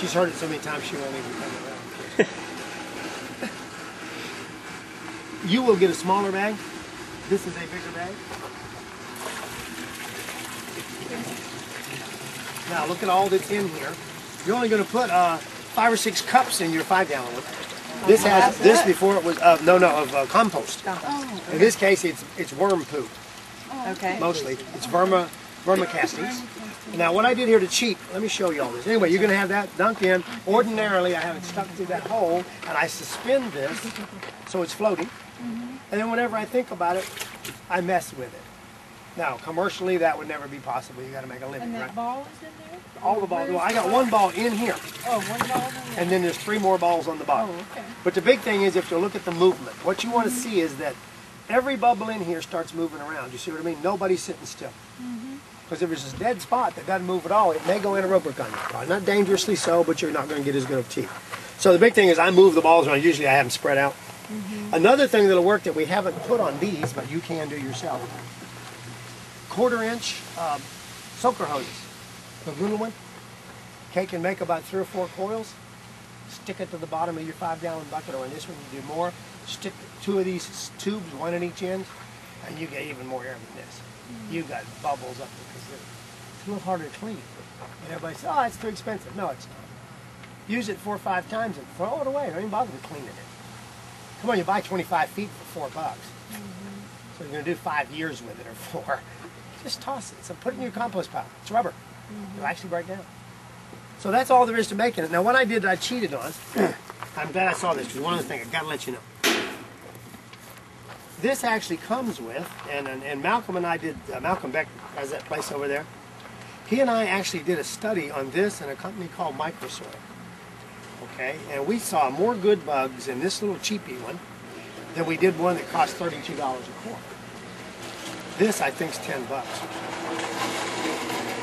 She's heard it so many times she won't even come around. You will get a smaller bag. This is a bigger bag. Now look at all that's in here. You're only going to put 5 or 6 cups in your 5-gallon one. This has this before it was of compost. Oh, okay. In this case, it's worm poop. Okay. Mostly, it's vermicastings. Now, what I did here to cheat, let me show you all this. Anyway, you're going to have that dunked in. Ordinarily, I have it stuck through that hole, and I suspend this so it's floating. And then whenever I think about it, I mess with it. Now, commercially, that would never be possible. You got to make a living, And that right? ball is in there? All the balls. Well, I got 1 ball in here, Oh, 1 ball in there. and then there's 3 more balls on the bottom. Oh, okay. But the big thing is, if you look at the movement, what you want to see is that every bubble in here starts moving around. You see what I mean? Nobody's sitting still. Because if there's a dead spot that doesn't move at all, it may go anaerobic on you. Probably not dangerously so, but you're not going to get as good of teeth. So the big thing is I move the balls around. Usually I have them spread out. Another thing that'll work that we haven't put on these, but you can do yourself, 1/4-inch soaker hoses. The little one. Okay, can make about 3 or 4 coils. Stick it to the bottom of your 5-gallon bucket, or in this one you do more. Stick 2 of these tubes, 1 at each end, and you get even more air than this. You got bubbles up there because it's a little harder to clean. And everybody says, oh, it's too expensive. No, it's not. Use it 4 or 5 times and throw it away. Don't even bother with cleaning it. Come on, you buy 25 feet for $4. So you're going to do 5 years with it, or 4. Just toss it. So put it in your compost pile. It's rubber. It'll actually break down. So that's all there is to making it. Now what I did, I cheated on. I'm glad I saw this, because one other thing I've got to let you know. This actually comes with, and Malcolm and I did, Malcolm Beck has that place over there. He and I actually did a study on this in a company called Microsoil. Okay, and we saw more good bugs in this little cheapy one than we did one that cost $32 a quart. This, I think, is $10.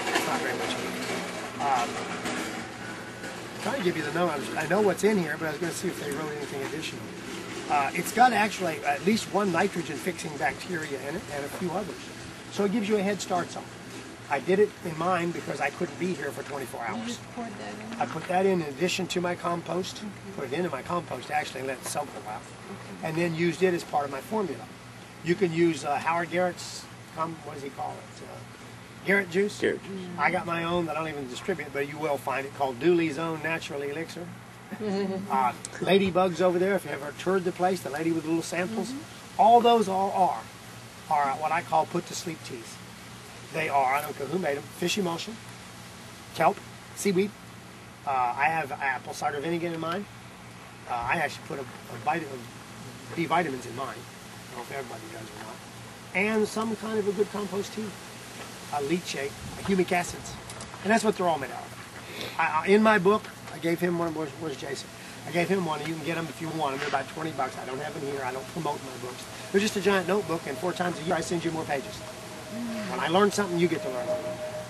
It's not very much. I'm trying to give you the numbers. I know what's in here, but I was going to see if they wrote anything additional. It's got actually at least 1 nitrogen-fixing bacteria in it and a few others. So it gives you a head start on. I did it in mine because I couldn't be here for 24 hours. You just poured that in? I put that in addition to my compost, put it into my compost actually and let it soak a while, and then used it as part of my formula. You can use Howard Garrett's, what does he call it? Garrett juice? Garrett juice. I got my own that I don't even distribute, but you will find it, called Deuley's Own Natural Elixir. Ladybugs over there, if you ever toured the place, the lady with the little samples, all those are what I call put-to-sleep teas. They are, I don't care who made them, fish emulsion, kelp, seaweed. I have apple cider vinegar in mine. I actually put a bite of B vitamins in mine. I don't know if everybody does or not. And some kind of a good compost tea. Leachate, humic acids. And that's what they're all made out of. In my book, I gave him one. Where's Jason? I gave him one, and you can get them if you want them. They're about $20. I don't have them here. I don't promote my books. They're just a giant notebook, and 4 times a year I send you more pages. When I learn something, you get to learn it.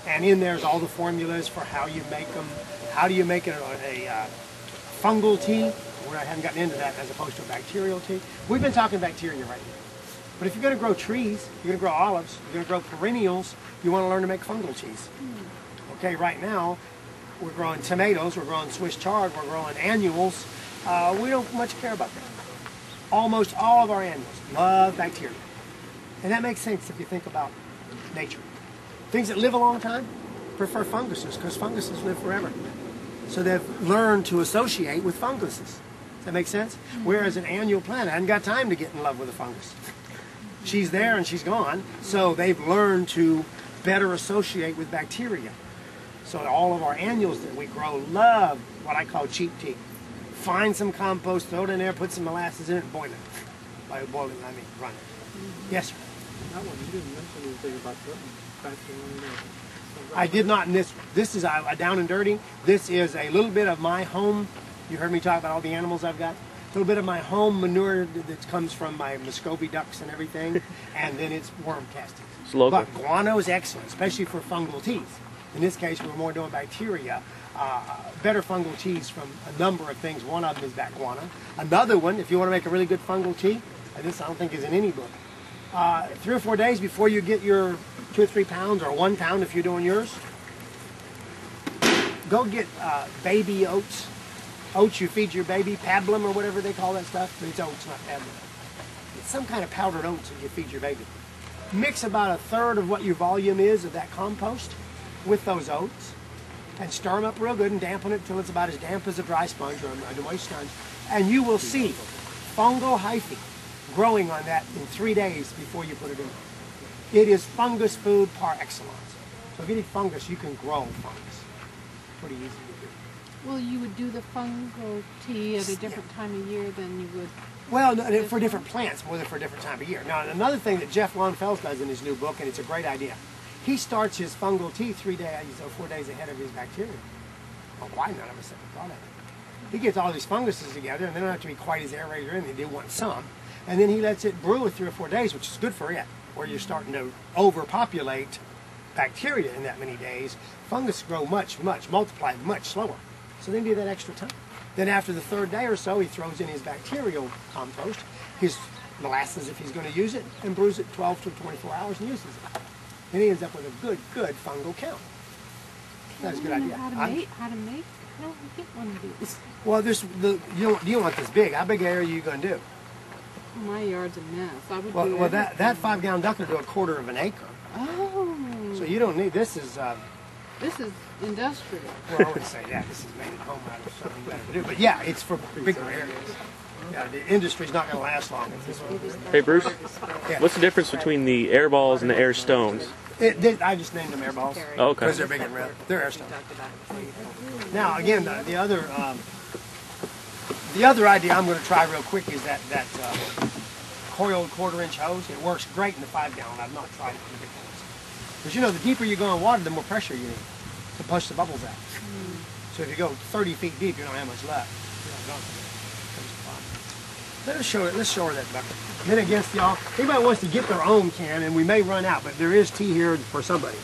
And in there's all the formulas for how you make them. How do you make it a fungal tea, where I haven't gotten into that, as opposed to a bacterial tea. We've been talking bacteria right here. But if you're going to grow trees, you're going to grow olives, you're going to grow perennials, you want to learn to make fungal teas. Okay, right now, we're growing tomatoes, we're growing Swiss chard, we're growing annuals. We don't much care about that. Almost all of our annuals love bacteria. And that makes sense if you think about nature. Things that live a long time prefer funguses, because funguses live forever. So they've learned to associate with funguses. Does that make sense? Whereas an annual plant hasn't got time to get in love with a fungus. She's there and she's gone, so they've learned to better associate with bacteria. So all of our annuals that we grow love what I call cheap tea. Find some compost, throw it in there, put some molasses in it, and boil it. By boiling, I mean run it. Yes, sir. That one, you didn't mention anything about putting bacteria in there. I did not in this. This is a down and dirty. This is a little bit of my home. You heard me talk about all the animals I've got. A little bit of my home manure that comes from my Muscovy ducks and everything, and then it's worm castings. It's local. But guano is excellent, especially for fungal teas. In this case, we're more doing bacteria. Better fungal teas from a number of things. One of them is that guano. Another one, if you want to make a really good fungal tea, and this I don't think is in any book, 3 or 4 days before you get your 2 or 3 pounds, or 1 pound if you're doing yours, Go get baby oats. Oats you feed your baby, pablum or whatever they call that stuff. But it's oats, not pablum. It's some kind of powdered oats that you feed your baby. Mix about 1/3 of what your volume is of that compost with those oats and stir them up real good and dampen it till it's about as damp as a dry sponge or a moist sponge. And you will see fungal hyphae growing on that in 3 days before you put it in. It is fungus food par excellence. So if you need fungus, you can grow fungus. Pretty easy to do. Well, you would do the fungal tea at a different time of year than you would. Well, no, for different plants more than for a different time of year. Now, another thing that Jeff Longfellow does in his new book, and it's a great idea, he starts his fungal tea 3 days or 4 days ahead of his bacteria. Well, why none of us ever thought of it? He gets all these funguses together, and they don't have to be quite as aerated in. They do want some. And then he lets it brew with 3 or 4 days, which is good for it, where you're starting to overpopulate bacteria in that many days. Fungus grow multiply much slower. So then do that extra time. Then after the 3rd day or so, he throws in his bacterial compost, his molasses if he's going to use it, and brews it 12 to 24 hours and uses it. And he ends up with a good fungal count. That's a good idea. How to make? No, we get one of these. Well, you don't want this big. How big area are you going to do? My yard's a mess. I would Well, do well that 5-gallon duck will do 1/4 of an acre. Oh. So you don't need, this is industrial. well, I wouldn't say that. This is made at home out of something better to do. But yeah, it's for bigger areas. Yeah, the industry's not going to last long if this one. Hey Bruce, Yeah. what's the difference between the air balls and the air stones? I just named them air balls. Oh, okay. Because they're big and red. They're air stones. Now, again, the other idea I'm going to try real quick is that coiled 1/4-inch hose. It works great in the 5-gallon. I've not tried it in the big ones. Because you know, the deeper you go in water, the more pressure you need to push the bubbles out. So if you go 30 feet deep, you don't have much left. Let's show her that bucket. Then against y'all, anybody wants to get their own can, and we may run out, but there is tea here for somebody.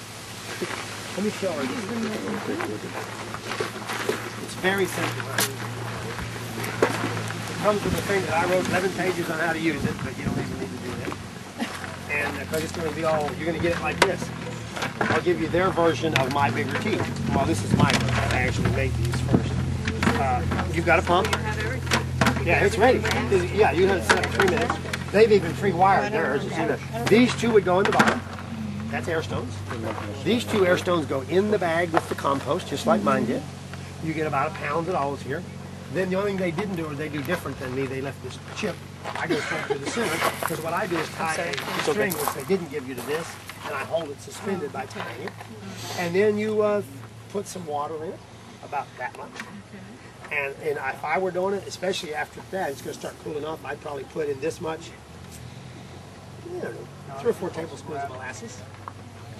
Let me show her this. It's very simple. It comes with a thing that I wrote 11 pages on how to use it, but you don't even need to do that. And because it's going to be all, you're going to get it like this. I'll give you their version of my bigger tea. Well, this is my version. I actually made these first. You've got a pump. Yeah, it's ready. Yeah, you have it set up 3 minutes. They've even pre-wired theirs. You see that? These 2 would go in the bottom. That's air stones. These 2 air stones go in the bag with the compost, just like mine did. You get about 1 pound of those here. Then the only thing they didn't do, or they do different than me, they left this chip. I go straight to the center, because what I do is tie a string, which they didn't give you to this, and I hold it suspended by tying it. And then you put some water in it, about that much. And if I were doing it, especially after that, it's going to start cooling off, I'd probably put in this much, I don't know, 3 or 4 tablespoons of molasses.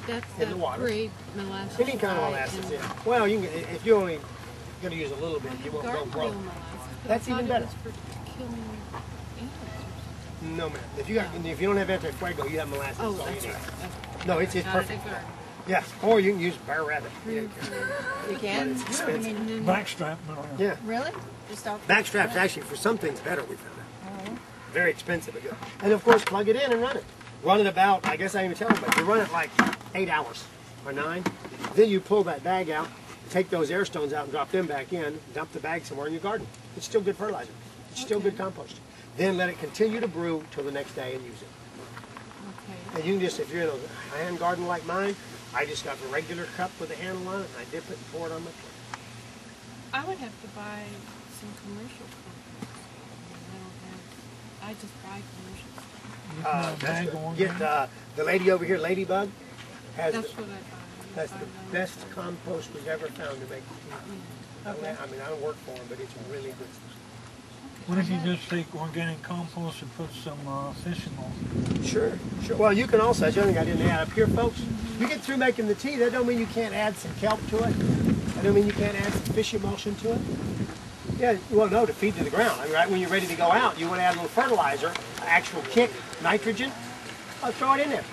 That's in the water. Free molasses. Any kind of molasses, yeah. Well, you can, if you're only going to use a little bit, you won't go broke. That's even better. No, ma'am. If you don't have anti-fuego, you have molasses. Oh, that's all you that's need. right. No, it's perfect. Yes, or you can use bear rabbit. You can? It's expensive. Backstrap. Yeah. Really? Just off Backstrap's actually, for some things, better, we found out. Very expensive, but good. And of course, plug it in and run it. Run it about, I guess I didn't even tell them, but you run it like 8 hours or 9. Then you pull that bag out, take those air stones out and drop them back in, dump the bag somewhere in your garden. It's still good fertilizer. It's still good compost. Then let it continue to brew till the next day and use it. And you can just, if you're in a hand garden like mine, I just got a regular cup with a handle on it, and I dip it and pour it on my plate. I would have to buy some commercial compost. I just buy commercial stuff. Get the lady over here, Ladybug, has That's what I buy. that's the best compost we've ever found to make tea. Okay. I mean, I don't work for them, but it's really good stuff. What if you just take organic compost and put some fishing oil? Sure. Well, you can also, that's the other thing I didn't add up here, folks. You get through making the tea, that don't mean you can't add some kelp to it. That don't mean you can't add some fish emulsion to it. Yeah, well, no, to feed to the ground. I mean, right when you're ready to go out, you want to add a little fertilizer, actual kick, nitrogen, throw it in there.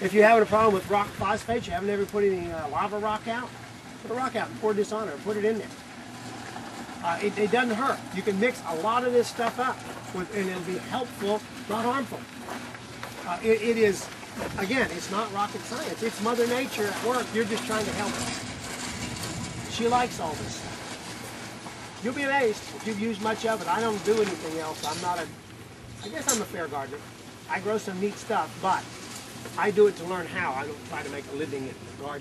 If you're having a problem with rock phosphate, you haven't ever put any lava rock out, put a rock out and pour this on it, or put it in there. It doesn't hurt. You can mix a lot of this stuff up, and it'll be helpful, not harmful. It is, again, it's not rocket science. It's Mother Nature at work. You're just trying to help her. She likes all this stuff. You'll be amazed if you've used much of it. I don't do anything else. I guess I'm a fair gardener. I grow some neat stuff, but I do it to learn how. I don't try to make a living at the garden.